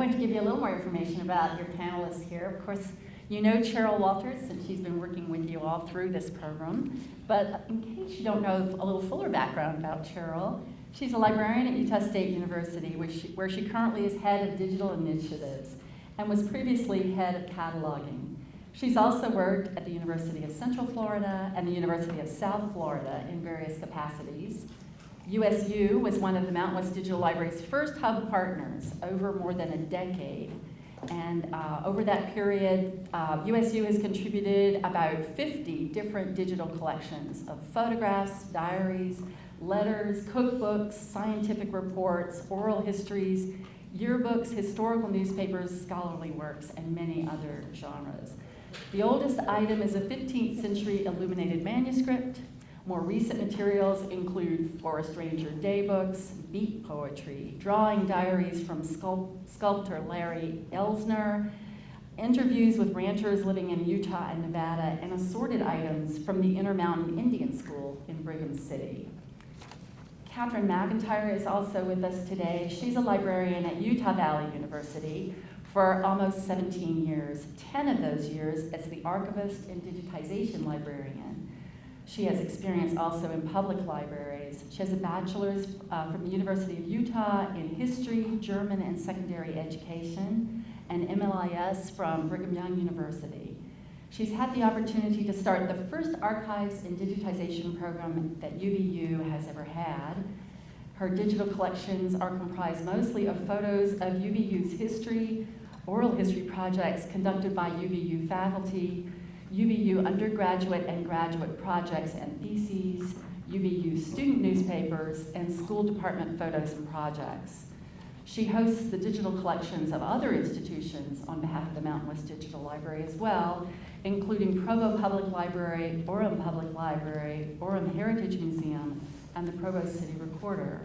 going to give you a little more information about your panelists here. Of course, you know Cheryl Walters, and she's been working with you all through this program. But in case you don't know a little fuller background about Cheryl, she's a librarian at Utah State University, where she currently is head of digital initiatives and was previously head of cataloging. She's also worked at the University of Central Florida and the University of South Florida in various capacities. USU was one of the Mountain West Digital Library's first hub partners over more than a decade. And over that period, USU has contributed about 50 different digital collections of photographs, diaries, letters, cookbooks, scientific reports, oral histories, yearbooks, historical newspapers, scholarly works, and many other genres. The oldest item is a 15th century illuminated manuscript. More recent materials include Forest Ranger daybooks, beat poetry, drawing diaries from sculptor Larry Elsner, interviews with ranchers living in Utah and Nevada, and assorted items from the Intermountain Indian School in Brigham City. Catherine McIntyre is also with us today. She's a librarian at Utah Valley University for almost 17 years, 10 of those years as the archivist and digitization librarian. She has experience also in public libraries. She has a bachelor's from the University of Utah in history, German, and secondary education, and MLIS from Brigham Young University. She's had the opportunity to start the first archives and digitization program that UVU has ever had. Her digital collections are comprised mostly of photos of UVU's history, oral history projects conducted by UVU faculty, UVU undergraduate and graduate projects and theses, UVU student newspapers, and school department photos and projects. She hosts the digital collections of other institutions on behalf of the Mountain West Digital Library as well, including Provo Public Library, Orem Public Library, Orem Heritage Museum, and the Provo City Recorder.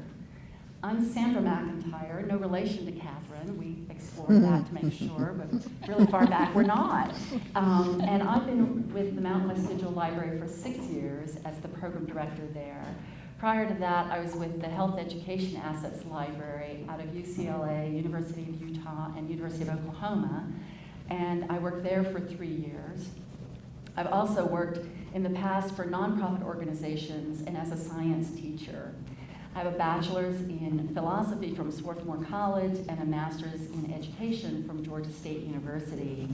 I'm Sandra McIntyre, no relation to Catherine. We explored that to make sure, but really far back we're not. And I've been with the Mountain West Digital Library for 6 years as the program director there. Prior to that, I was with the Health Education Assets Library out of UCLA, University of Utah, and University of Oklahoma, and I worked there for 3 years. I've also worked in the past for nonprofit organizations and as a science teacher. I have a bachelor's in philosophy from Swarthmore College and a master's in education from Georgia State University.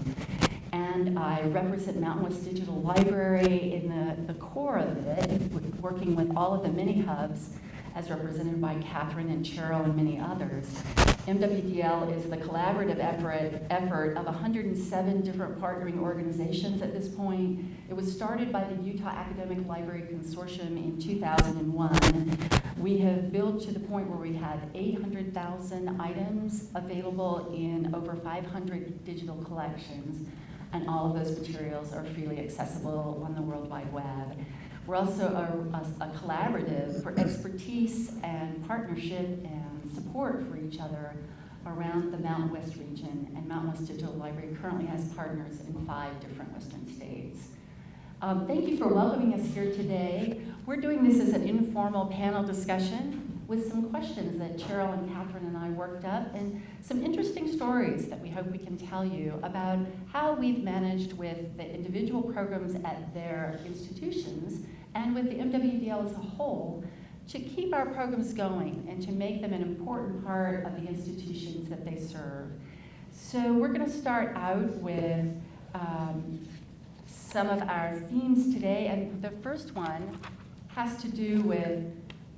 And I represent Mountain West Digital Library in the core of it, working with all of the mini hubs as represented by Catherine and Cheryl and many others. MWDL is the collaborative effort of 107 different partnering organizations at this point. It was started by the Utah Academic Library Consortium in 2001. We have built to the point where we have 800,000 items available in over 500 digital collections, and all of those materials are freely accessible on the World Wide Web. We're also a collaborative for expertise and partnership and support for each other around the Mountain West region, and Mountain West Digital Library currently has partners in 5 different western states. Thank you for welcoming us here today. We're doing this as an informal panel discussion with some questions that Cheryl and Catherine and I worked up, and some interesting stories that we hope we can tell you about how we've managed with the individual programs at their institutions and with the MWDL as a whole to keep our programs going and to make them an important part of the institutions that they serve. So we're going to start out with some of our themes today, and the first one has to do with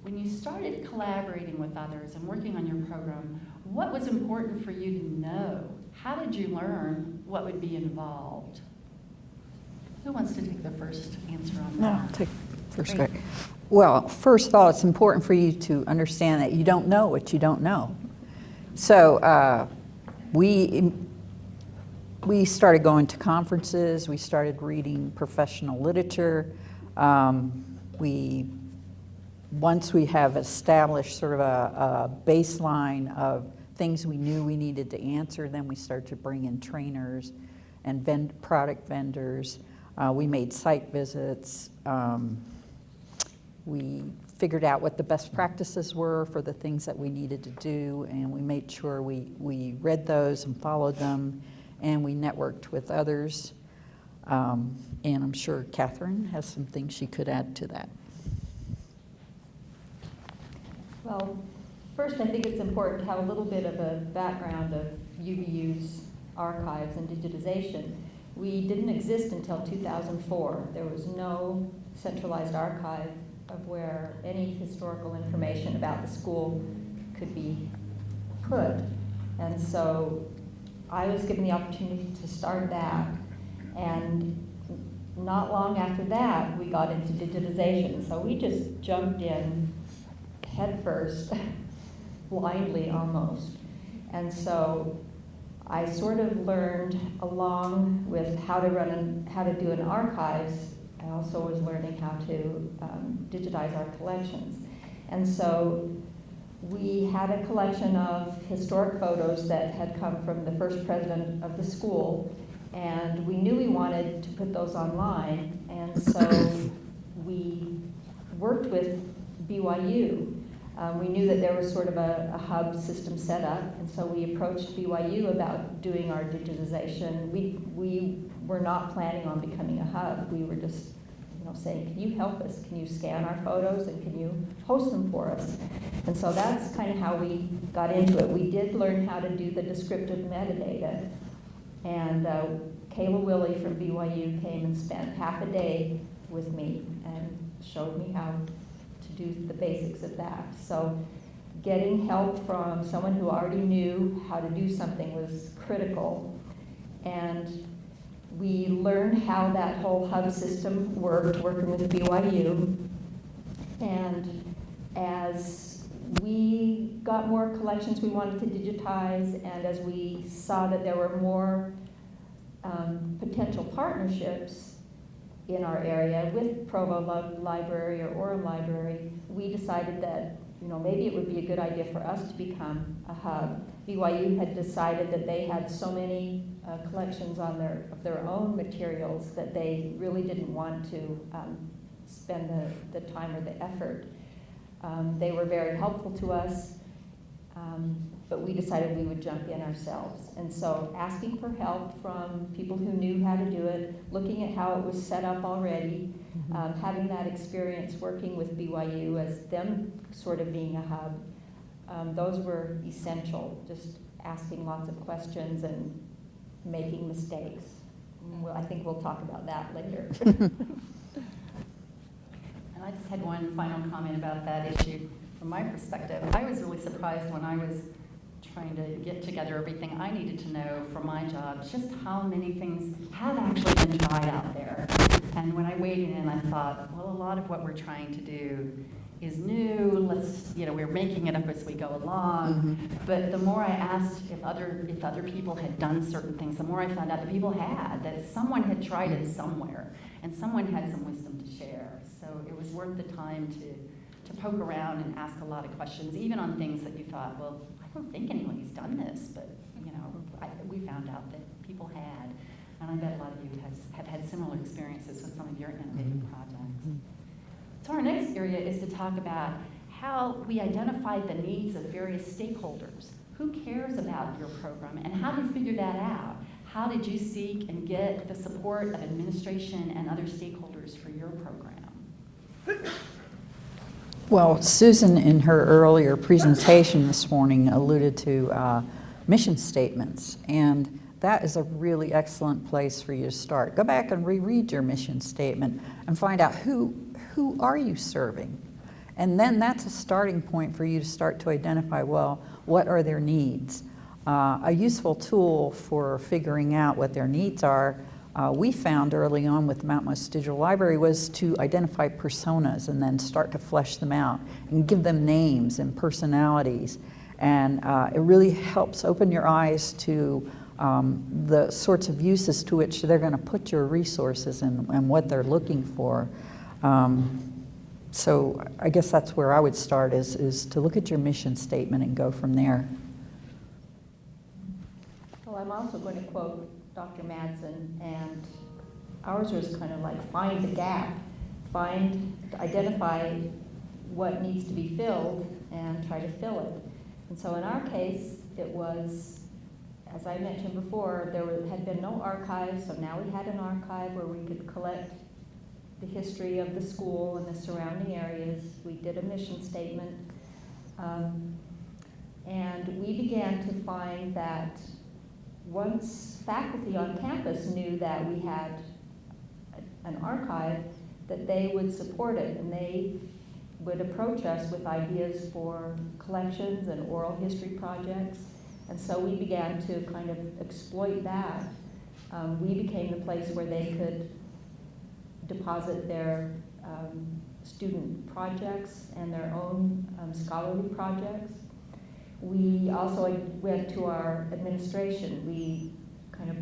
when you started collaborating with others and working on your program, what was important for you to know? How did you learn what would be involved? Who wants to take the first answer on that? No, I'll take first. Great. Well, first of all, it's important for you to understand that you don't know what you don't know. So we started going to conferences, we started reading professional literature. Once we have established sort of a baseline of things we knew we needed to answer, then we start to bring in trainers and product vendors. We made site visits. we figured out what the best practices were for the things that we needed to do, and we made sure we read those and followed them, and we networked with others. And I'm sure Catherine has some things she could add to that. Well, first I think it's important to have a little bit of a background of UVU's archives and digitization. We didn't exist until 2004. There was no centralized archive of where any historical information about the school could be put. And so I was given the opportunity to start that. And not long after that, we got into digitization. So we just jumped in headfirst, blindly almost. And so I sort of learned along with how to do an archives. I also was learning how to digitize our collections. And so we had a collection of historic photos that had come from the first president of the school, and we knew we wanted to put those online, and so we worked with BYU. We knew that there was sort of a hub system set up, and so we approached BYU about doing our digitization. We were not planning on becoming a hub. We were just saying, can you help us? Can you scan our photos and can you host them for us? And so that's kind of how we got into it. We did learn how to do the descriptive metadata. And Kayla Willey from BYU came and spent half a day with me and showed me how to do the basics of that. So getting help from someone who already knew how to do something was critical. And we learned how that whole hub system worked, working with BYU. And as we got more collections we wanted to digitize, and as we saw that there were more potential partnerships in our area with Provo Library or Orem Library, we decided that maybe it would be a good idea for us to become a hub. BYU had decided that they had so many collections of their own materials that they really didn't want to spend the time or the effort. They were very helpful to us, but we decided we would jump in ourselves. And so asking for help from people who knew how to do it, looking at how it was set up already, having that experience working with BYU as them sort of being a hub, those were essential, just asking lots of questions and making mistakes. Well, I think we'll talk about that later. And I just had one final comment about that issue. From my perspective, I was really surprised when I was trying to get together everything I needed to know for my job, just how many things have actually been tried out there. And when I waded in, I thought, well, a lot of what we're trying to do is new. We're making it up as we go along. But the more I asked if other people had done certain things, the more I found out that people had, that someone had tried it somewhere, and someone had some wisdom to share. So it was worth the time to poke around and ask a lot of questions, even on things that you thought, well, I don't think anyone's done this, but we found out that people had. And I bet a lot of you have had similar experiences with some of your innovative projects. So our next area is to talk about how we identified the needs of various stakeholders. Who cares about your program, and how did you figure that out? How did you seek and get the support of administration and other stakeholders for your program? Well, Susan, in her earlier presentation this morning, alluded to mission statements, and that is a really excellent place for you to start. Go back and reread your mission statement and find out who are you serving? And then that's a starting point for you to start to identify, well, what are their needs? A useful tool for figuring out what their needs are, we found early on with Mount West Digital Library, was to identify personas and then start to flesh them out and give them names and personalities. And it really helps open your eyes to the sorts of uses to which they're going to put your resources and what they're looking for. So I guess that's where I would start, is to look at your mission statement and go from there. Well, I'm also going to quote Dr. Madsen, and ours was kind of like find the gap identify what needs to be filled and try to fill it. And so in our case, it was, as I mentioned before, had been no archive, so now we had an archive where we could collect the history of the school and the surrounding areas. We did a mission statement. And we began to find that once faculty on campus knew that we had an archive, that they would support it, and they would approach us with ideas for collections and oral history projects. And so we began to kind of exploit that. We became the place where they could deposit their student projects and their own scholarly projects. We also went to our administration. We kind of,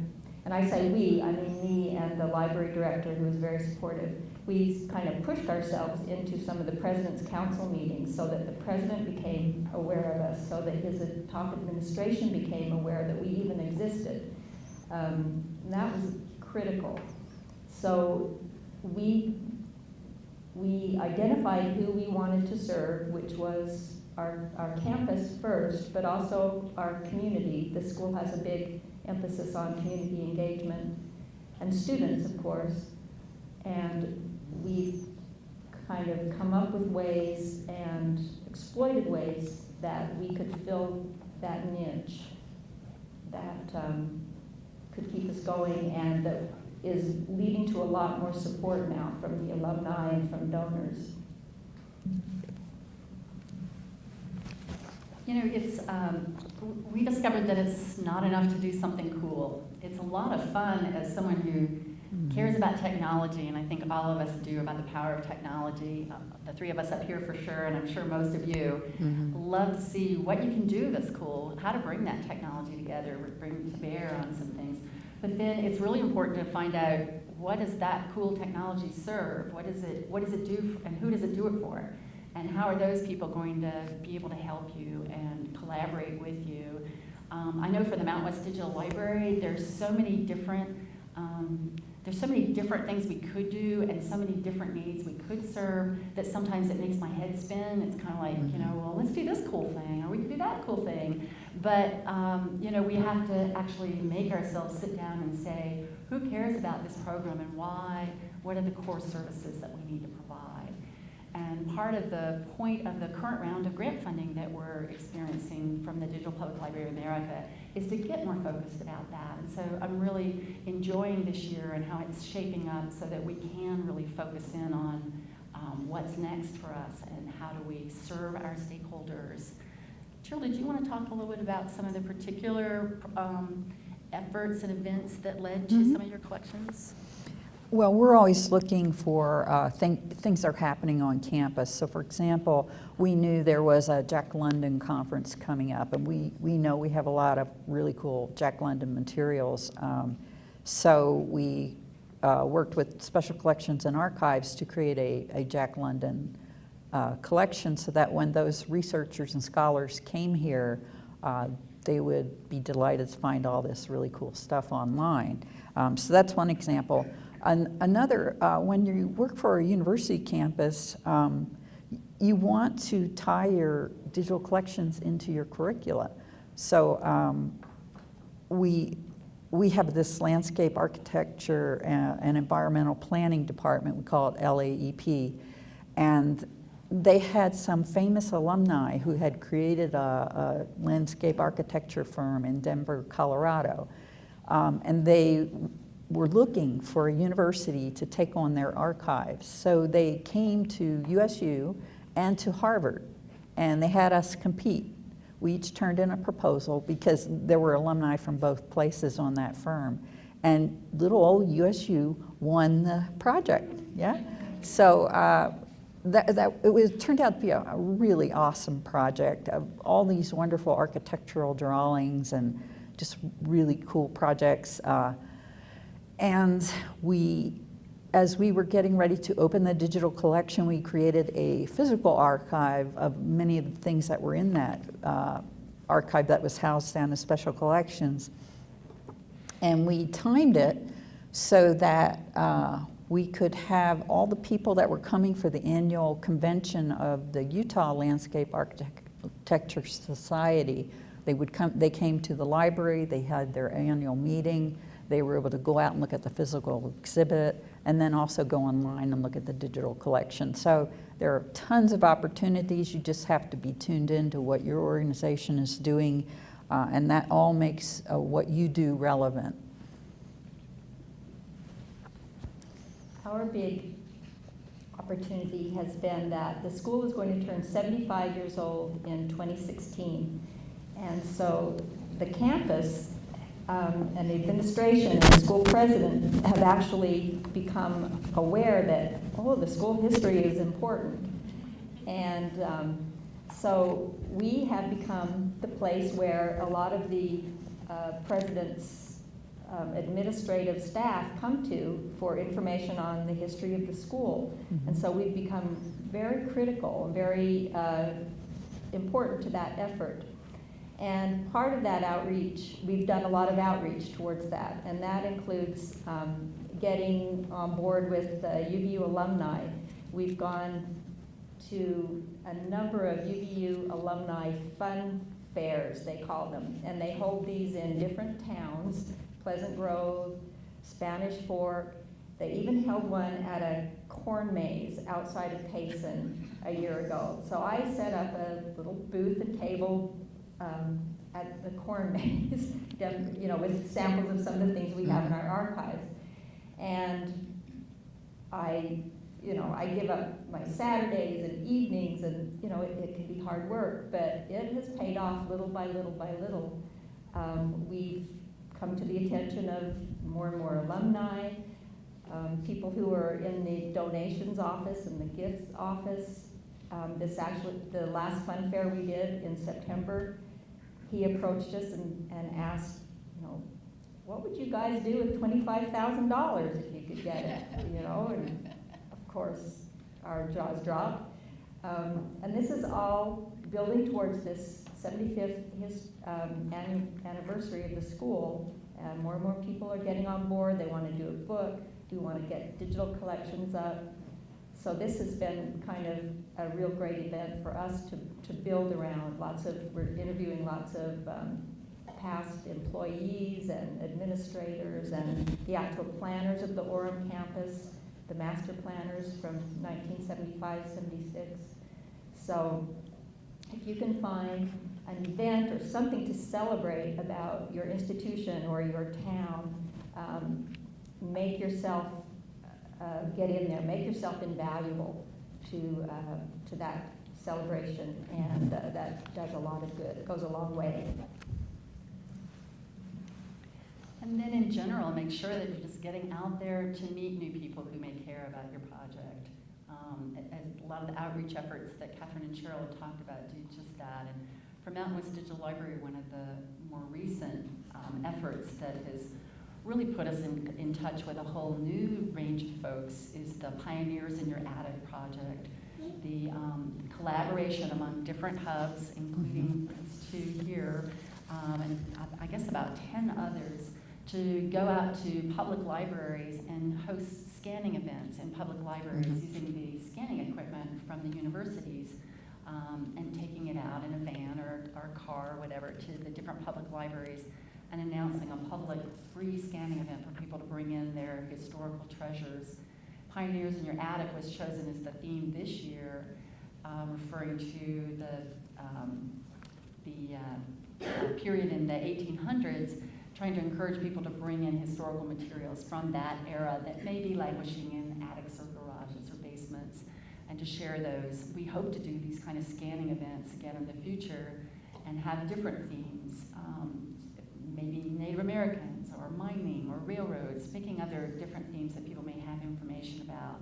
and I say we, I mean me and the library director, who was very supportive. We kind of pushed ourselves into some of the President's Council meetings so that the President became aware of us, so that his top administration became aware that we even existed. And that was critical. So we identified who we wanted to serve, which was our campus first, but also our community. The school has a big emphasis on community engagement, and students, of course. And we've kind of come up with ways and exploited ways that we could fill that niche that could keep us going, and that is leading to a lot more support now from the alumni and from donors. You know, it's, we discovered that it's not enough to do something cool. It's a lot of fun as someone who cares about technology, and I think all of us do, about the power of technology. The three of us up here for sure, and I'm sure most of you, love to see what you can do that's cool, how to bring that technology together, bring to bear on some things. But then it's really important to find out, what does that cool technology serve? What does it do, and who does it do it for? And how are those people going to be able to help you and collaborate with you? I know for the Mountain West Digital Library, there's so many different things we could do, and so many different needs we could serve, that sometimes it makes my head spin. It's kind of like, you know, well, let's do this cool thing, or we can do that cool thing. But, you know, we have to actually make ourselves sit down and say, who cares about this program and why? What are the core services that we need to provide? And part of the point of the current round of grant funding that we're experiencing from the Digital Public Library of America is to get more focused about that. And so I'm really enjoying this year and how it's shaping up so that we can really focus in on what's next for us and how do we serve our stakeholders. Cheryl, did you want to talk a little bit about some of the particular efforts and events that led to some of your collections? Well, we're always looking for things that are happening on campus. So for example, we knew there was a Jack London conference coming up, and we know we have a lot of really cool Jack London materials. So we worked with Special Collections and Archives to create a Jack London collection, so that when those researchers and scholars came here, they would be delighted to find all this really cool stuff online. So that's one example. Another, when you work for a university campus, you want to tie your digital collections into your curricula. So we have this landscape architecture and environmental planning department, we call it LAEP, and they had some famous alumni who had created a landscape architecture firm in Denver, Colorado, and they were looking for a university to take on their archives. So they came to USU and to Harvard, and they had us compete. We each turned in a proposal because there were alumni from both places on that firm. And little old USU won the project, yeah? So it turned out to be a really awesome project of all these wonderful architectural drawings and just really cool projects. And as we were getting ready to open the digital collection, we created a physical archive of many of the things that were in that archive that was housed down in Special Collections. And we timed it so that we could have all the people that were coming for the annual convention of the Utah Landscape Architecture Society. They came to the library, they had their annual meeting, they were able to go out and look at the physical exhibit, and then also go online and look at the digital collection. So there are tons of opportunities. You just have to be tuned into what your organization is doing, and that all makes what you do relevant. Our big opportunity has been that the school is going to turn 75 years old in 2016. And so the campus and the administration and the school president have actually become aware that, oh, the school history is important. And so we have become the place where a lot of the president's administrative staff come to for information on the history of the school. Mm-hmm. And so we've become very critical and very important to that effort. And part of that outreach, we've done a lot of outreach towards that, and that includes getting on board with UVU alumni. We've gone to a number of UVU alumni fun fairs, they call them, and they hold these in different towns, Pleasant Grove, Spanish Fork. They even held one at a corn maze outside of Payson a year ago. So I set up a little booth and table at the corn maze, you know, with samples of some of the things we have in our archives. And I give up my Saturdays and evenings, and you know, it can be hard work, but it has paid off little by little by little. We've come to the attention of more and more alumni, people who are in the donations office and the gifts office. The last fun fair we did in September, he approached us and asked, you know, what would you guys do with $25,000 if you could get it, you know? And of course, our jaws dropped. And this is all building towards this 75th anniversary of the school. And more people are getting on board. They want to do a book. We want to get digital collections up. So this has been kind of a real great event for us to build around. We're interviewing lots of past employees and administrators and the actual planners of the Orem campus, the master planners from 1975-76. So if you can find an event or something to celebrate about your institution or your town, make yourself get in there, make yourself invaluable to that celebration, and that does a lot of good. It goes a long way. And then in general, make sure that you're just getting out there to meet new people who may care about your project. And a lot of the outreach efforts that Catherine and Cheryl have talked about do just that. And for Mountain West Digital Library, one of the more recent efforts that has really put us in touch with a whole new range of folks is the Pioneers in Your Attic project. The collaboration among different hubs, including these two here, and I guess about 10 others, to go out to public libraries and host scanning events in public libraries using the scanning equipment from the universities, and taking it out in a van or car or whatever to the different public libraries and announcing a public free scanning event for people to bring in their historical treasures. Pioneers in Your Attic was chosen as the theme this year, referring to the period in the 1800s, trying to encourage people to bring in historical materials from that era that may be languishing in attics or garages or basements, and to share those. We hope to do these kind of scanning events again in the future and have different themes, maybe Native Americans or mining or railroads, picking other different themes that people may have information about.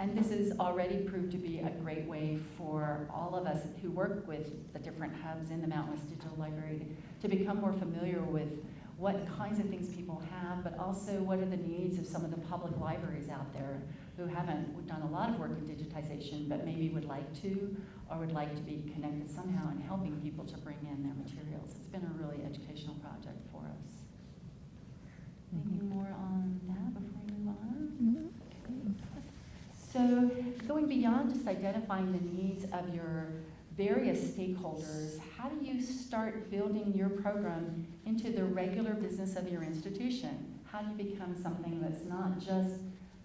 And this has already proved to be a great way for all of us who work with the different hubs in the Mountain West Digital Library to become more familiar with what kinds of things people have, but also what are the needs of some of the public libraries out there who haven't done a lot of work in digitization, but maybe would like to, or would like to be connected somehow in helping people to bring in their materials. It's been a really educational project for us. Anything more on that before we move on? So going beyond just identifying the needs of your various stakeholders, how do you start building your program into the regular business of your institution? How do you become something that's not just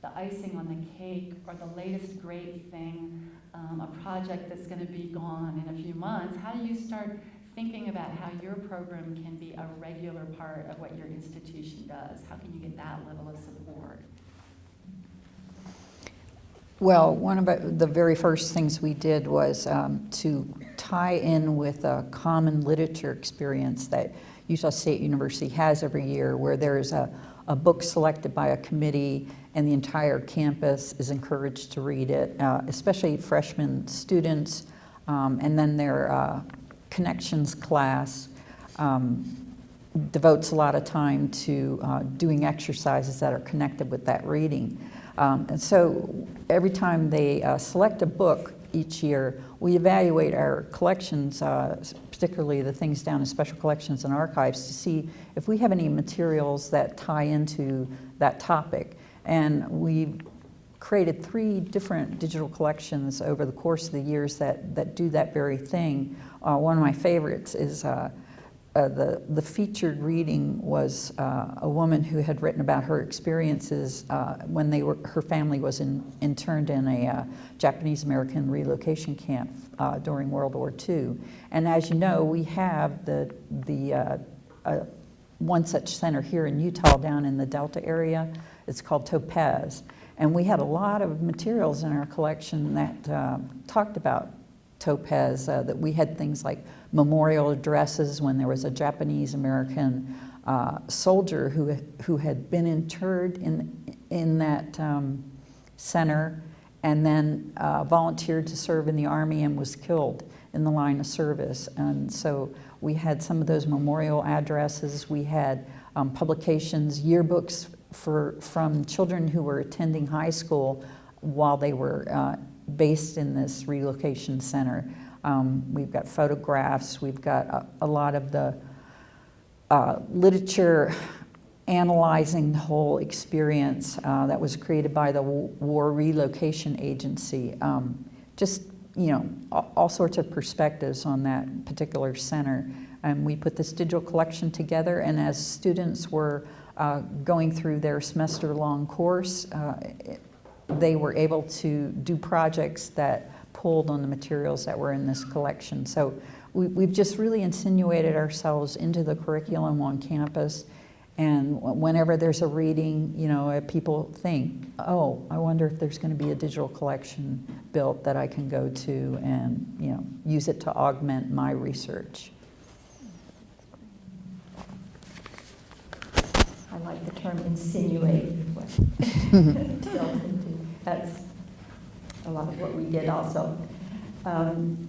the icing on the cake or the latest great thing, a project that's going to be gone in a few months? How do you start thinking about how your program can be a regular part of what your institution does? How can you get that level of support? Well, one of the very first things we did was to tie in with a common literature experience that Utah State University has every year, where there's a book selected by a committee and the entire campus is encouraged to read it, especially freshman students, and then their connections class devotes a lot of time to doing exercises that are connected with that reading. And so every time they select a book each year, we evaluate our collections, particularly the things down in special collections and archives, to see if we have any materials that tie into that topic. And we created 3 different digital collections over the course of the years that do that very thing. One of my favorites is the featured reading was a woman who had written about her experiences when her family was interned in a Japanese American relocation camp during World War II. And as you know, we have the one such center here in Utah down in the Delta area. It's called Topaz. And we had a lot of materials in our collection that talked about Topaz, that we had things like memorial addresses when there was a Japanese American soldier who had been interred in that center and then volunteered to serve in the Army and was killed in the line of service. And so we had some of those memorial addresses. We had publications, yearbooks from children who were attending high school while they were based in this relocation center. We've got photographs, we've got a lot of the literature analyzing the whole experience that was created by the War Relocation Agency. Just, all sorts of perspectives on that particular center. And we put this digital collection together, and as students were going through their semester-long course, they were able to do projects that pulled on the materials that were in this collection. So we've just really insinuated ourselves into the curriculum on campus, and whenever there's a reading, people think, oh, I wonder if there's going to be a digital collection built that I can go to and use it to augment my research. I like the term insinuate. That's a lot of what we did also.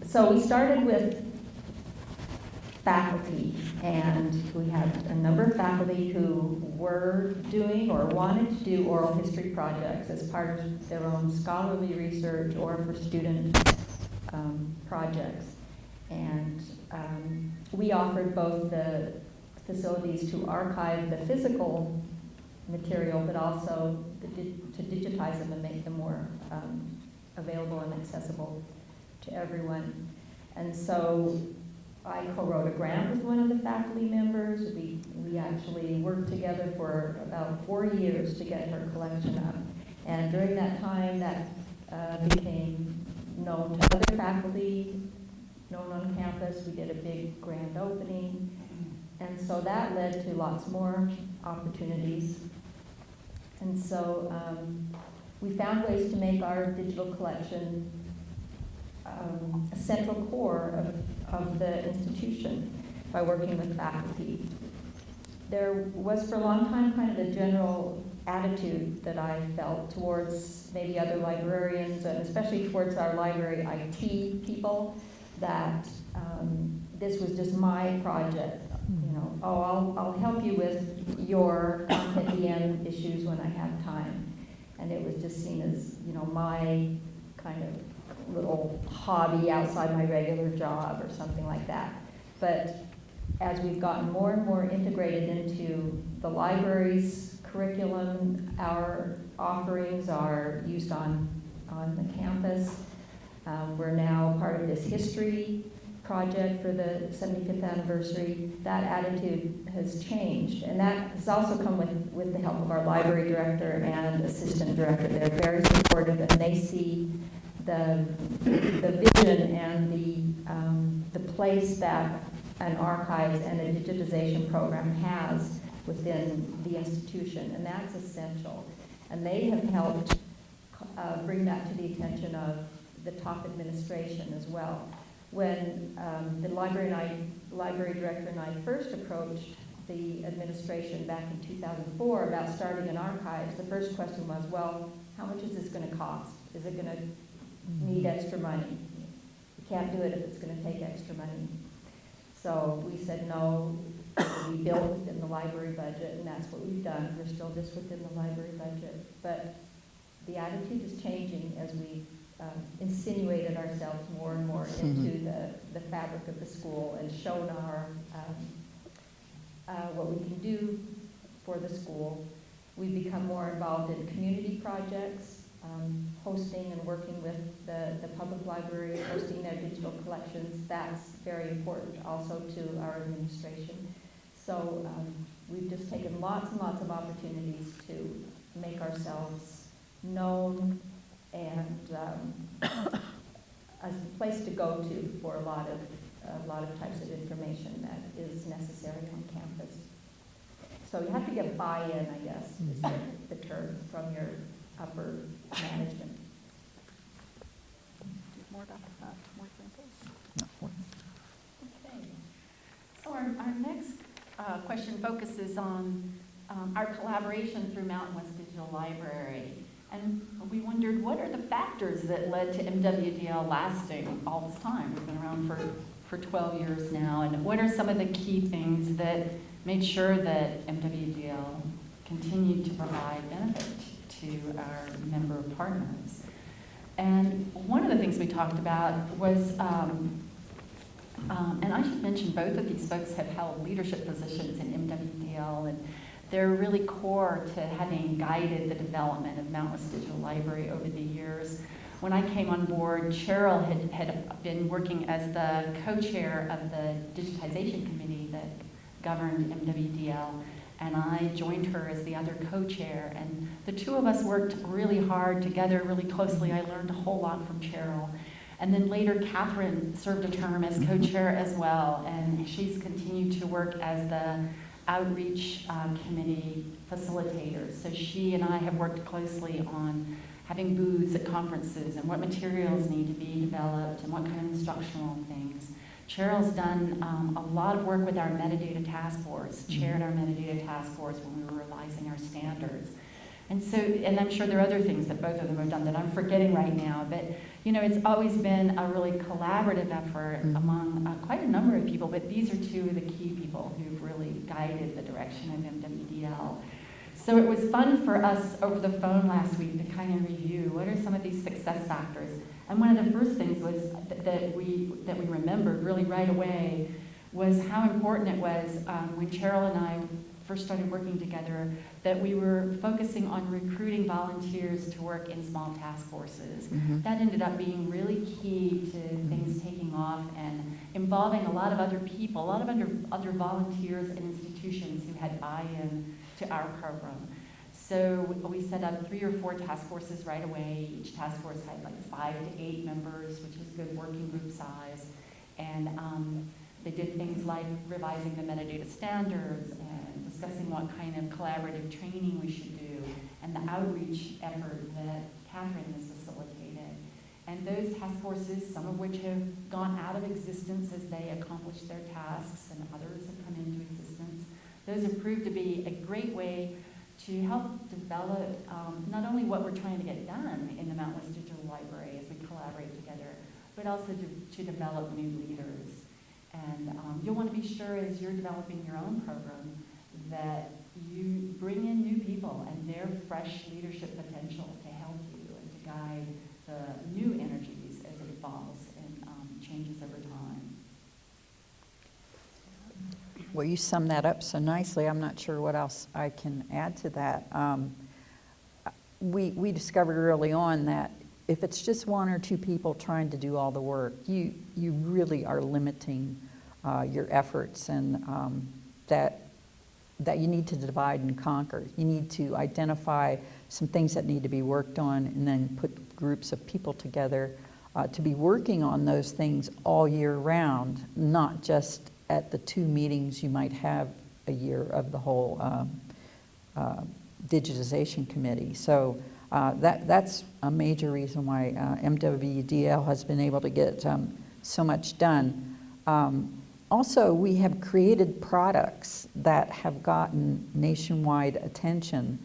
So we started with faculty, and we had a number of faculty who were doing or wanted to do oral history projects as part of their own scholarly research or for student projects. And we offered both the facilities to archive the physical material, but also to digitize them and make them more available and accessible to everyone. And so I co-wrote a grant with one of the faculty members. We actually worked together for about 4 years to get her collection up. And during that time, that became known to other faculty, known on campus. We did a big grand opening. And so that led to lots more opportunities. And so we found ways to make our digital collection a central core of the institution by working with faculty. There was for a long time kind of a general attitude that I felt towards maybe other librarians, and especially towards our library IT people, that this was just my project. I'll help you with your content issues when I have time. And it was just seen as, my kind of little hobby outside my regular job or something like that. But as we've gotten more and more integrated into the library's curriculum, our offerings are used on on the campus. We're now part of this history project for the 75th anniversary. That attitude has changed, and that has also come with the help of our library director and assistant director. They're very supportive, and they see the vision and the place that an archives and a digitization program has within the institution, and that's essential. And they have helped bring that to the attention of the top administration as well. When the library director and I first approached the administration back in 2004 about starting an archives, the first question was, well, how much is this going to cost? Is it going to need extra money? You can't do it if it's going to take extra money. So we said no. We built within the library budget, and that's what we've done. We're still just within the library budget. But the attitude is changing as we insinuated ourselves more and more into the fabric of the school and shown our what we can do for the school. We've become more involved in community projects, hosting and working with the public library, hosting their digital collections. That's very important also to our administration. So we've just taken lots and lots of opportunities to make ourselves known and a place to go to for a lot of types of information that is necessary on campus. So you have to get buy-in, I guess, is the term from your upper management. More about more examples. Okay. So our next question focuses on our collaboration through Mountain West Digital Library. And we wondered, what are the factors that led to MWDL lasting all this time? We've been around for 12 years now. And what are some of the key things that made sure that MWDL continued to provide benefit to our member partners? And one of the things we talked about was, and I should mention both of these folks have held leadership positions in MWDL, and they're really core to having guided the development of Mountain West Digital Library over the years. When I came on board, Cheryl had been working as the co-chair of the digitization committee that governed MWDL, and I joined her as the other co-chair, and the two of us worked really hard together, really closely. I learned a whole lot from Cheryl. And then later, Catherine served a term as co-chair as well, and she's continued to work as the outreach committee facilitators. So she and I have worked closely on having booths at conferences and what materials need to be developed and what kind of instructional things. Cheryl's done a lot of work with our metadata task force, chaired our metadata task force when we were revising our standards. And so, and I'm sure there are other things that both of them have done that I'm forgetting right now, but you know, it's always been a really collaborative effort among quite a number of people, but these are two of the key people who've really guided the direction of MWDL. So it was fun for us over the phone last week to kind of review what are some of these success factors. And one of the first things was that we remembered really right away was how important it was when Cheryl and I first started working together, that we were focusing on recruiting volunteers to work in small task forces. That ended up being really key to things taking off and involving a lot of other people, a lot of other volunteers and institutions who had buy-in to our program. So we set up 3 or 4 task forces right away. Each task force had like 5 to 8 members, which is good working group size. And they did things like revising the metadata standards and discussing what kind of collaborative training we should do, and the outreach effort that Catherine has facilitated. And those task forces, some of which have gone out of existence as they accomplish their tasks, and others have come into existence, those have proved to be a great way to help develop not only what we're trying to get done in the Mountain West Digital Library as we collaborate together, but also to develop new leaders. And you'll want to be sure as you're developing your own program that you bring in new people and their fresh leadership potential to help you and to guide the new energies as it evolves and changes over time. Well, you summed that up so nicely. I'm not sure what else I can add to that. We discovered early on that if it's just one or two people trying to do all the work, you really are limiting your efforts, and that you need to divide and conquer. You need to identify some things that need to be worked on, and then put groups of people together to be working on those things all year round, not just at the 2 meetings you might have a year of the whole digitization committee. So that's a major reason why MWDL has been able to get so much done. Also, we have created products that have gotten nationwide attention.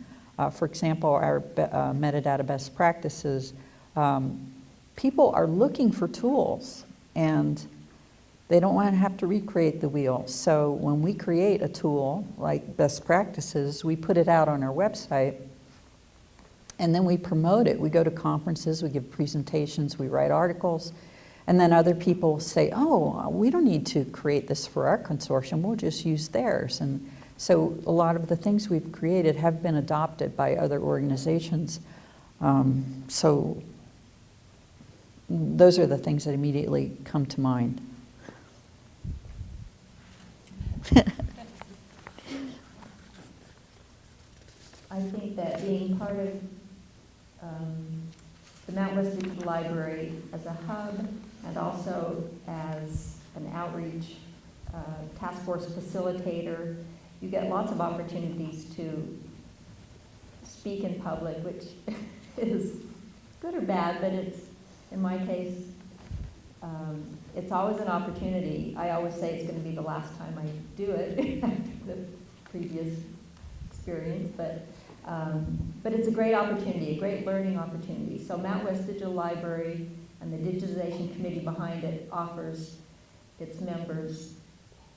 For example, our metadata best practices. People are looking for tools, and they don't want to have to recreate the wheel. So when we create a tool like best practices, we put it out on our website, and then we promote it. We go to conferences, we give presentations, we write articles, and then other people say, oh, we don't need to create this for our consortium, we'll just use theirs. And so a lot of the things we've created have been adopted by other organizations. So those are the things that immediately come to mind. I think that being part of the Mount West Digital Library as a hub and also as an outreach task force facilitator, you get lots of opportunities to speak in public, which is good or bad, but it's, in my case, it's always an opportunity. I always say it's going to be the last time I do it after the previous experience, but it's a great opportunity, a great learning opportunity. So Mount West Digital Library and the digitization committee behind it offers its members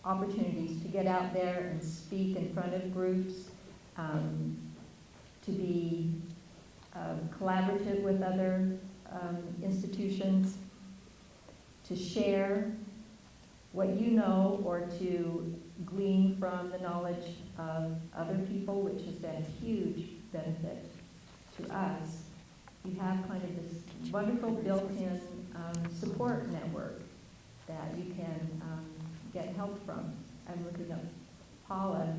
opportunities to get out there and speak in front of groups, to be collaborative with other institutions, to share what you know or to glean from the knowledge of other people, which has been a huge benefit to us. You have kind of this wonderful built-in support network that you can get help from. I'm looking at Paula.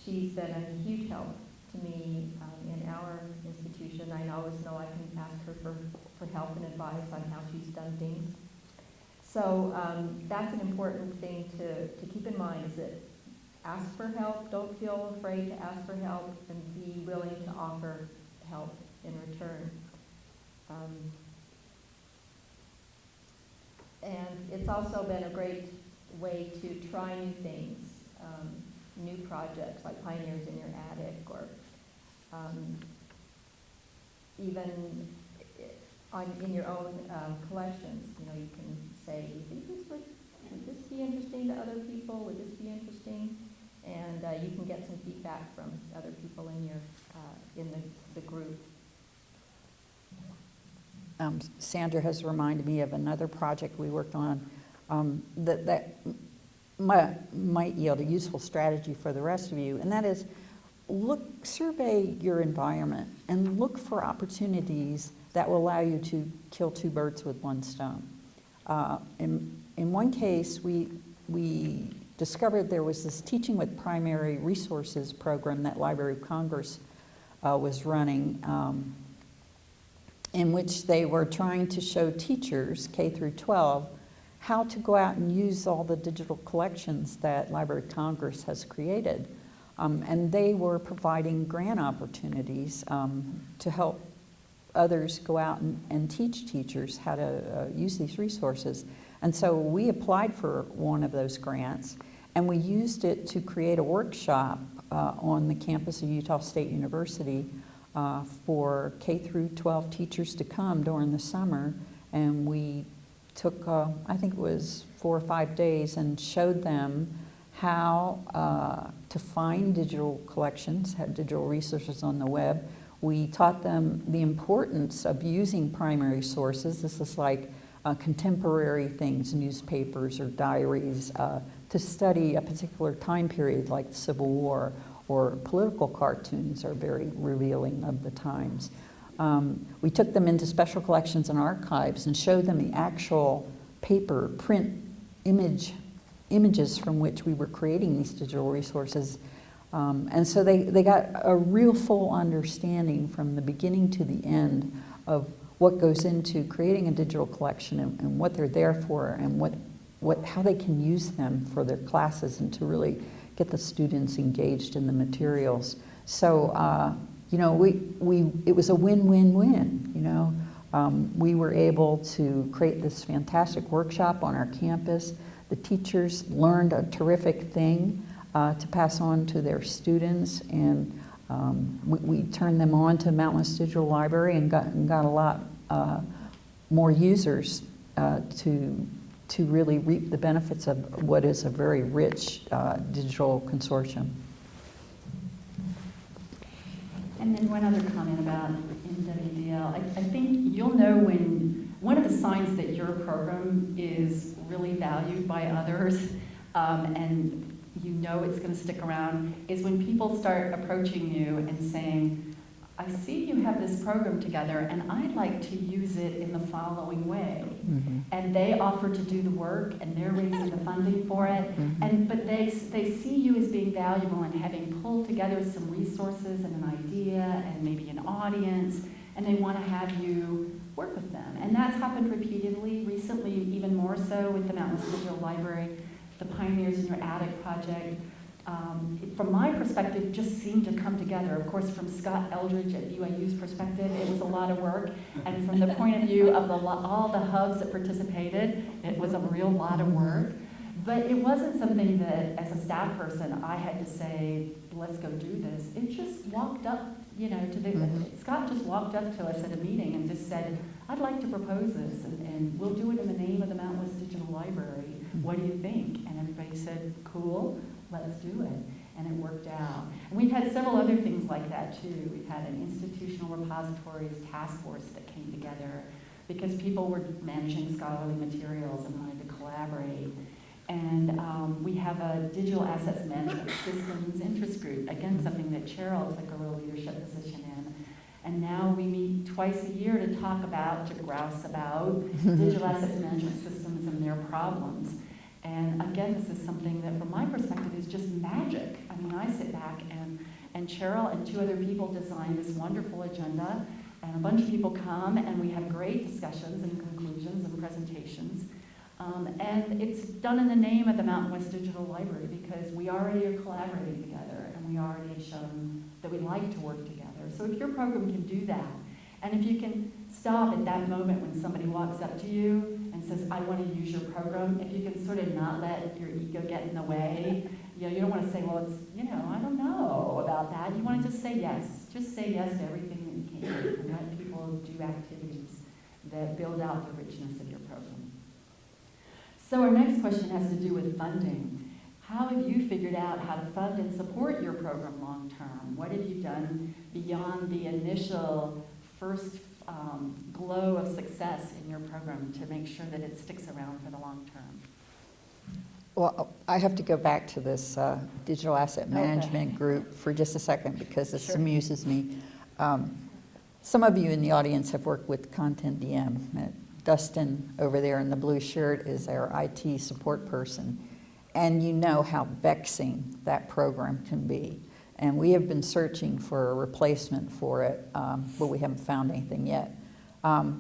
She's been a huge help to me in our institution. I always know I can ask her for help and advice on how she's done things. So that's an important thing to keep in mind, is that ask for help, don't feel afraid to ask for help, and be willing to offer help in return. And it's also been a great way to try new things, new projects like Pioneers in Your Attic, or even in your own collections. You know, you can say, do you think would this be interesting to other people? Would this be interesting? And you can get some feedback from other people in your in the group. Sandra has reminded me of another project we worked on that might yield a useful strategy for the rest of you, and that is survey your environment and look for opportunities that will allow you to kill 2 birds with 1 stone. In one case, we discovered there was this Teaching with Primary Resources program that Library of Congress was running, in which they were trying to show teachers, K through 12, how to go out and use all the digital collections that Library of Congress has created. And they were providing grant opportunities to help others go out and teach teachers how to use these resources. And so we applied for one of those grants, and we used it to create a workshop on the campus of Utah State University for K through 12 teachers to come during the summer. And we took, I think it was 4 or 5 days, and showed them how to find digital collections, digital resources on the web. We taught them the importance of using primary sources. This is like contemporary things, newspapers or diaries, to study a particular time period like the Civil War, or political cartoons are very revealing of the times. We took them into special collections and archives and showed them the actual paper, print, images from which we were creating these digital resources. And so they got a real full understanding from the beginning to the end of what goes into creating a digital collection and what they're there for and how they can use them for their classes and to really get the students engaged in the materials. So, you know, it was a win-win-win, you know. We were able to create this fantastic workshop on our campus. The teachers learned a terrific thing to pass on to their students, and we turned them on to Mountain West Digital Library and got a lot more users to really reap the benefits of what is a very rich digital consortium. And then one other comment about MWDL. I think you'll know when one of the signs that your program is really valued by others, and you know it's going to stick around, is when people start approaching you and saying, I see you have this program together and I'd like to use it in the following way. Mm-hmm. And they offer to do the work and they're raising the funding for it. Mm-hmm. But they see you as being valuable and having pulled together some resources and an idea and maybe an audience, and they want to have you work with them. And that's happened repeatedly, recently even more so with the Mountain West Digital Library, the Pioneers in Your Attic project. From my perspective, just seemed to come together. Of course, from Scott Eldridge at BYU's perspective, it was a lot of work. And from the point of view of all the hubs that participated, it was a real lot of work. But it wasn't something that, as a staff person, I had to say, let's go do this. It just walked up, you know, Scott just walked up to us at a meeting and just said, I'd like to propose this, and we'll do it in the name of the Mountain West Digital Library. What do you think? And everybody said, cool. Let's do it. And it worked out. And we've had several other things like that too. We've had an institutional repositories task force that came together because people were managing scholarly materials and wanted to collaborate. And we have a digital assets management systems interest group, again, something that Cheryl took a real leadership position in. And now we meet twice a year to talk about, to grouse about digital assets management systems and their problems. And again, this is something that from my perspective is just magic. I mean, I sit back and Cheryl and two other people designed this wonderful agenda, and a bunch of people come and we have great discussions and conclusions and presentations. And it's done in the name of the Mountain West Digital Library because we already are collaborating together and we already have shown that we like to work together. So if your program can do that, and if you can stop at that moment when somebody walks up to you and says, I want to use your program, if you can sort of not let your ego get in the way, you know, you don't want to say, well, it's, you know, I don't know about that. You want to just say yes. Just say yes to everything that you can and let people do activities that build out the richness of your program. So our next question has to do with funding. How have you figured out how to fund and support your program long term? What have you done beyond the initial first glow of success in your program to make sure that it sticks around for the long term? Well, I have to go back to this digital asset management group for just a second because this amuses me. Some of you in the audience have worked with Content DM. Dustin over there in the blue shirt is our IT support person. And you know how vexing that program can be. And we have been searching for a replacement for it, but we haven't found anything yet.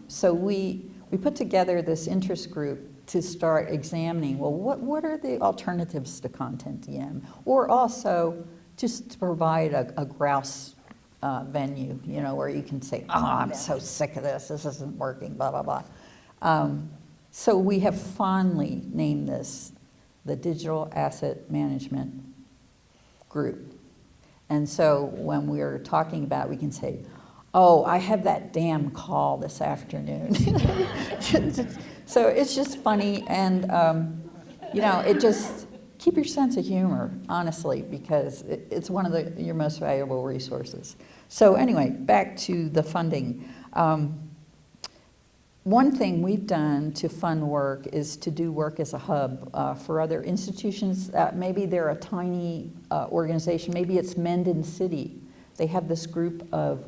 So we put together this interest group to start examining, well, what are the alternatives to Content DM? Or also just to provide a grouse venue, you know, where you can say, oh, I'm so sick of this isn't working, blah, blah, blah. So we have fondly named this the Digital Asset Management Group. And so when we're talking about it, we can say, oh, I have that damn call this afternoon. So it's just funny, and you know, it just, keep your sense of humor, honestly, because it's one of your most valuable resources. So anyway, back to the funding. One thing we've done to fund work is to do work as a hub for other institutions. Maybe they're a tiny organization. Maybe it's Mendon City. They have this group of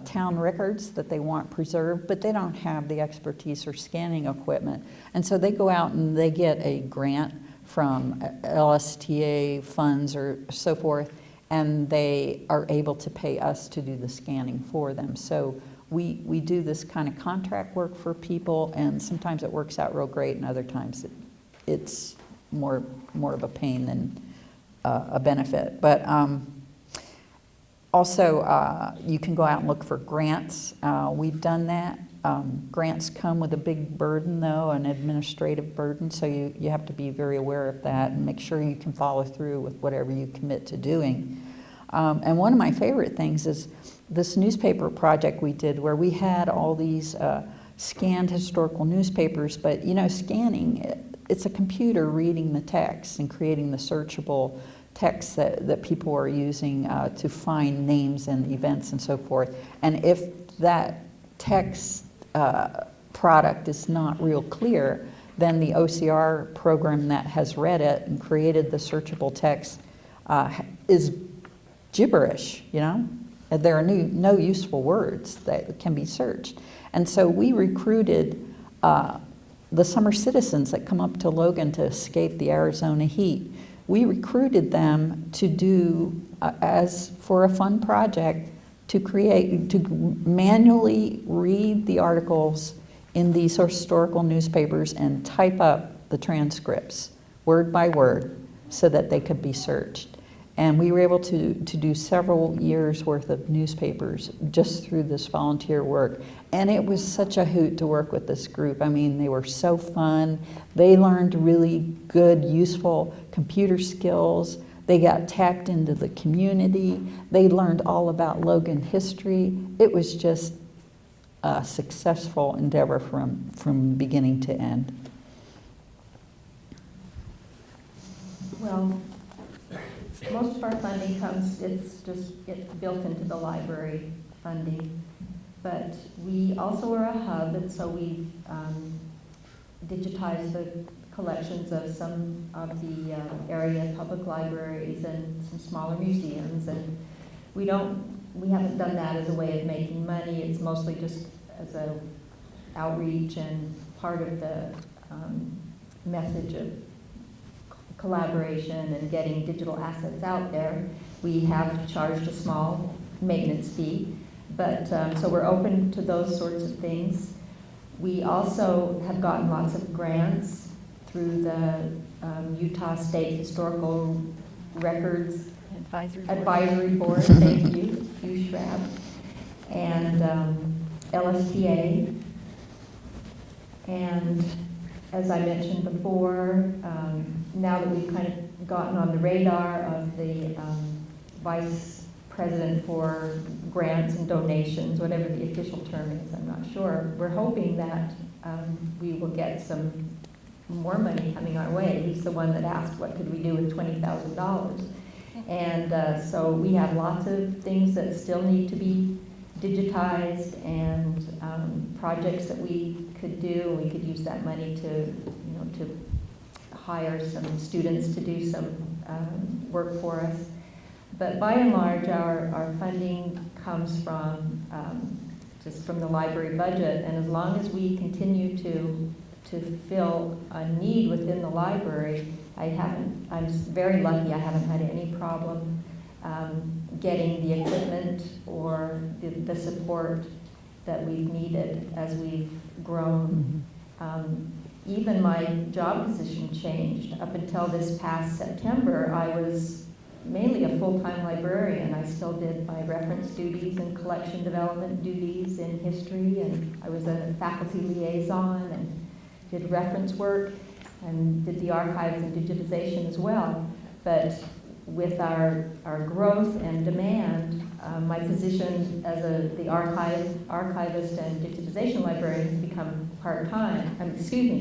town records that they want preserved, but they don't have the expertise or scanning equipment. And so they go out and they get a grant from LSTA funds or so forth, and they are able to pay us to do the scanning for them. So we do this kind of contract work for people, and sometimes it works out real great, and other times it's more of a pain than a benefit. But also, you can go out and look for grants. We've done that. Grants come with a big burden, though, an administrative burden, so you have to be very aware of that and make sure you can follow through with whatever you commit to doing. And one of my favorite things is this newspaper project we did where we had all these scanned historical newspapers, but you know, scanning, it's a computer reading the text and creating the searchable text that people are using to find names and events and so forth. And if that text product is not real clear, then the OCR program that has read it and created the searchable text is gibberish, you know? There are no useful words that can be searched. And so we recruited the summer citizens that come up to Logan to escape the Arizona heat. We recruited them to do, as for a fun project, to manually read the articles in these historical newspapers and type up the transcripts, word by word, so that they could be searched. And we were able to do several years worth of newspapers just through this volunteer work. And it was such a hoot to work with this group. I mean, they were so fun. They learned really good, useful computer skills. They got tapped into the community. They learned all about Logan history. It was just a successful endeavor from beginning to end. Well, most of our funding it's built into the library funding. But we also are a hub, and so we've digitized the collections of some of the area public libraries and some smaller museums. And we haven't done that as a way of making money. It's mostly just as a outreach and part of the message of collaboration and getting digital assets out there. We have charged a small maintenance fee, but so we're open to those sorts of things. We also have gotten lots of grants through the Utah State Historical Records Advisory Board, thank you, USHRAB, and LSTA. And as I mentioned before, now that we've kind of gotten on the radar of the Vice President for grants and donations, whatever the official term is, I'm not sure, we're hoping that we will get some more money coming our way. He's the one that asked what could we do with $20,000. And so we have lots of things that still need to be digitized and projects that we could do. We could use that money to hire some students to do some work for us. But by and large, our funding comes from just from the library budget, and as long as we continue to fill a need within the library, I'm very lucky. I haven't had any problem getting the equipment or the support that we've needed as we've grown. Even my job position changed. Up until this past September, I was mainly a full-time librarian. I still did my reference duties and collection development duties in history, and I was a faculty liaison and did reference work and did the archives and digitization as well. But with our growth and demand, my position as the archivist and digitization librarian has become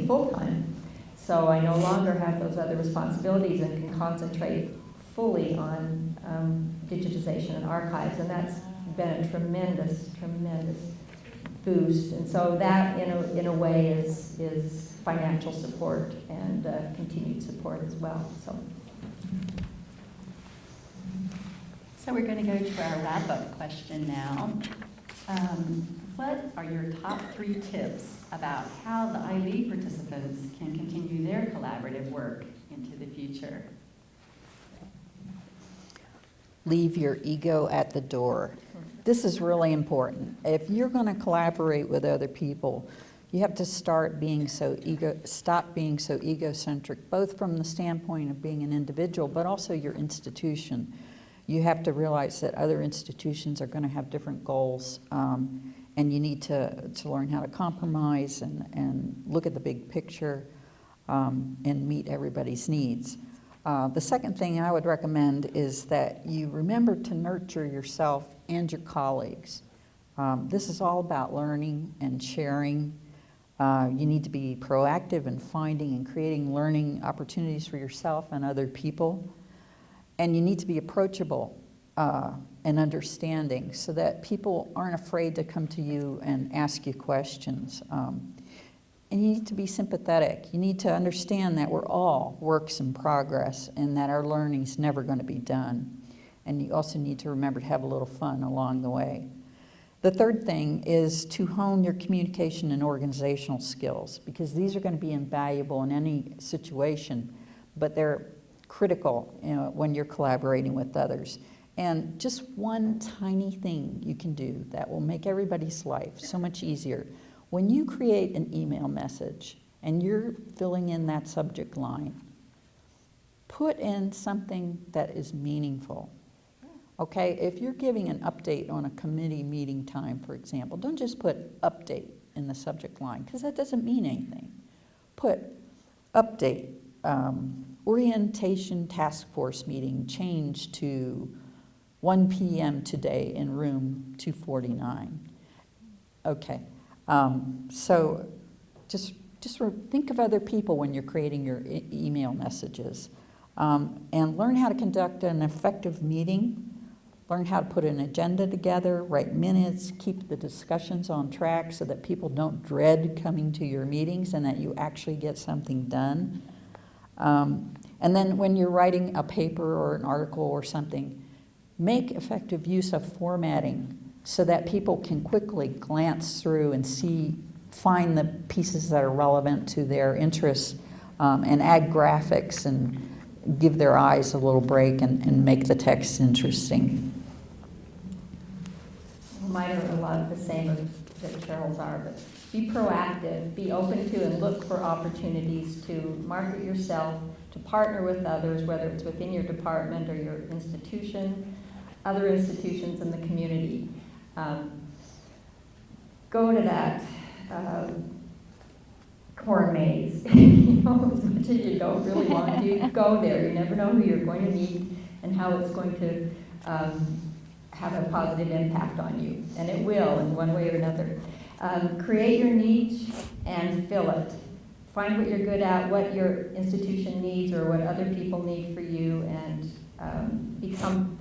full-time. So I no longer have those other responsibilities and can concentrate fully on digitization and archives, and that's been a tremendous boost. And so that, in a way, is financial support and continued support as well. So we're going to go to our wrap-up question now. What are your top 3 tips about how the ILEAD participants can continue their collaborative work into the future? Leave your ego at the door. This is really important. If you're going to collaborate with other people, you have to stop being so egocentric, both from the standpoint of being an individual, but also your institution. You have to realize that other institutions are going to have different goals, and you need to learn how to compromise and look at the big picture and meet everybody's needs. The second thing I would recommend is that you remember to nurture yourself and your colleagues. This is all about learning and sharing. You need to be proactive in finding and creating learning opportunities for yourself and other people. And you need to be approachable and understanding so that people aren't afraid to come to you and ask you questions. And you need to be sympathetic. You need to understand that we're all works in progress and that our learning's never going to be done. And you also need to remember to have a little fun along the way. The third thing is to hone your communication and organizational skills, because these are going to be invaluable in any situation, but they're critical, when you're collaborating with others. And just one tiny thing you can do that will make everybody's life so much easier. When you create an email message and you're filling in that subject line, put in something that is meaningful. Okay, if you're giving an update on a committee meeting time, for example, don't just put update in the subject line, because that doesn't mean anything. Put update, orientation task force meeting changed to 1 p.m. today in room 249. Okay. So just think of other people when you're creating your email messages, and learn how to conduct an effective meeting, learn how to put an agenda together, write minutes, keep the discussions on track so that people don't dread coming to your meetings and that you actually get something done. And then when you're writing a paper or an article or something, make effective use of formatting so that people can quickly glance through and find the pieces that are relevant to their interests, and add graphics and give their eyes a little break and make the text interesting. Mine are a lot of the same that Cheryl's are, but be proactive, be open to and look for opportunities to market yourself, to partner with others, whether it's within your department or your institution, other institutions in the community. Go to that corn maze. As much as you don't really want to, go there. You never know who you're going to meet and how it's going to have a positive impact on you. And it will in one way or another. Create your niche and fill it. Find what you're good at, what your institution needs or what other people need for you, and become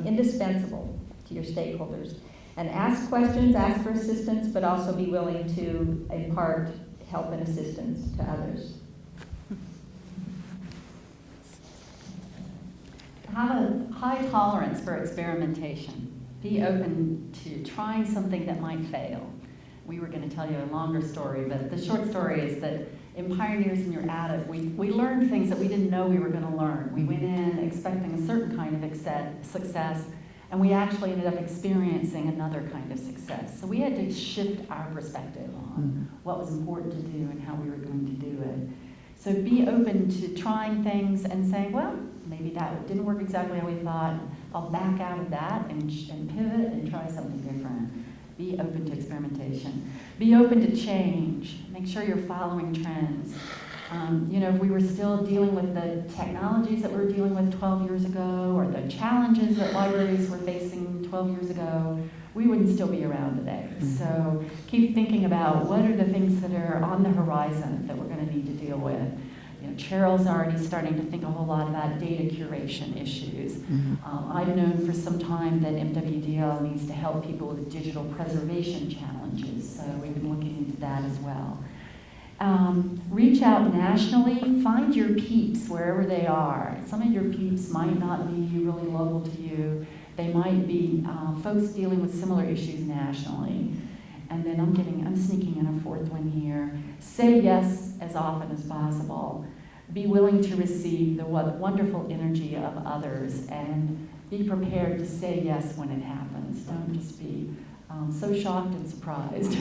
indispensable to your stakeholders. And ask questions, ask for assistance, but also be willing to impart help and assistance to others. Have a high tolerance for experimentation. Be open to trying something that might fail. We were going to tell you a longer story, but the short story is that in Pioneers and You're At It, we learned things that we didn't know we were going to learn. We went in expecting a certain kind of success, and we actually ended up experiencing another kind of success. So we had to shift our perspective on what was important to do and how we were going to do it. So be open to trying things and saying, well, maybe that didn't work exactly how we thought. I'll back out of that and pivot and try something different. Be open to experimentation. Be open to change. Make sure you're following trends. If we were still dealing with the technologies that we were dealing with 12 years ago, or the challenges that libraries were facing 12 years ago, we wouldn't still be around today. So keep thinking about what are the things that are on the horizon that we're going to need to deal with. Cheryl's already starting to think a whole lot about data curation issues. I've known for some time that MWDL needs to help people with digital preservation challenges, so we've been looking into that as well. Reach out nationally, find your peeps wherever they are. Some of your peeps might not be really local to you, They might be folks dealing with similar issues nationally. And then I'm sneaking in a fourth one here. Say yes as often as possible. Be willing to receive the wonderful energy of others, and be prepared to say yes when it happens. Don't just be so shocked and surprised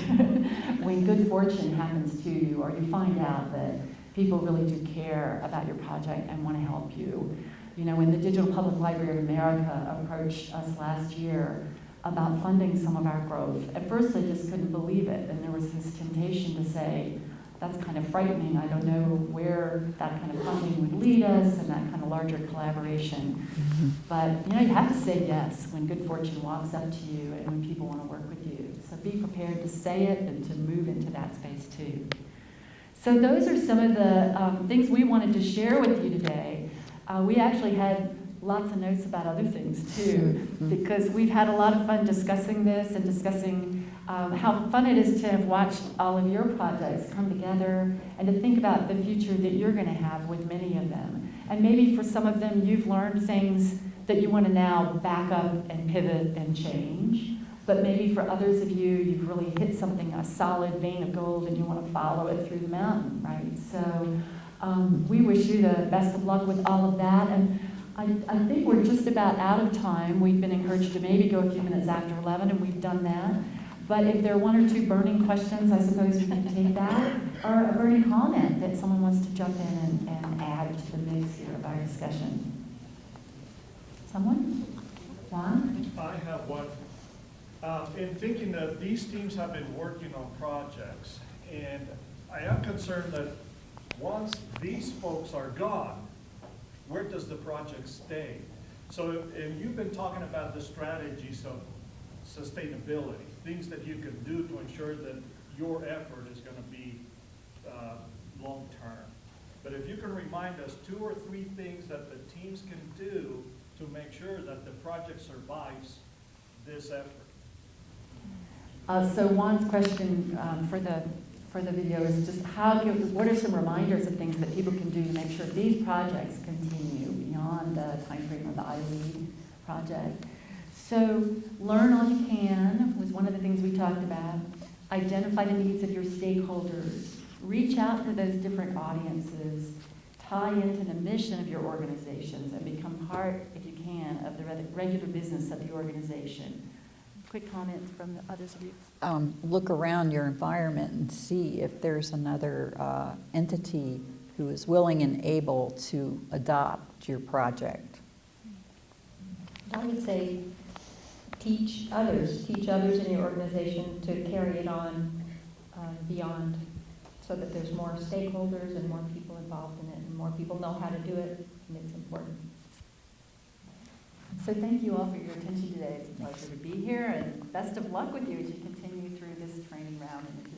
when good fortune happens to you, or you find out that people really do care about your project and want to help you. You know, when the Digital Public Library of America approached us last year about funding some of our growth, at first I just couldn't believe it, and there was this temptation to say, that's kind of frightening. I don't know where that kind of funding would lead us and that kind of larger collaboration. Mm-hmm. But you know, you have to say yes when good fortune walks up to you and when people want to work with you. So be prepared to say it and to move into that space too. So those are some of the things we wanted to share with you today. We actually had lots of notes about other things too, because we've had a lot of fun discussing this and discussing how fun it is to have watched all of your projects come together and to think about the future that you're going to have with many of them. And maybe for some of them, you've learned things that you want to now back up and pivot and change. But maybe for others of you, you've really hit something, a solid vein of gold, and you want to follow it through the mountain, right? So we wish you the best of luck with all of that. And I think we're just about out of time. We've been encouraged to maybe go a few minutes after 11, and we've done that. But if there are one or two burning questions, I suppose we can take that, or a burning comment that someone wants to jump in and add to the mix here of our discussion. Someone? Juan? I have one. In thinking that these teams have been working on projects, and I am concerned that once these folks are gone, where does the project stay? So if you've been talking about the strategies of sustainability, things that you can do to ensure that your effort is going to be long-term. But if you can remind us 2 or 3 things that the teams can do to make sure that the project survives this effort. So Juan's question for the video is just what are some reminders of things that people can do to make sure these projects continue beyond the timeframe of the ILEAD project? So learn all you can was one of the things we talked about. Identify the needs of your stakeholders. Reach out to those different audiences. Tie into the mission of your organizations and become part, if you can, of the regular business of the organization. Quick comments from the others of you. Look around your environment and see if there's another entity who is willing and able to adopt your project. I would say teach others in your organization to carry it on beyond, so that there's more stakeholders and more people involved in it, and more people know how to do it, and it's important. So thank you all for your attention today. It's a pleasure to be here, and best of luck with you as you continue through this training round in the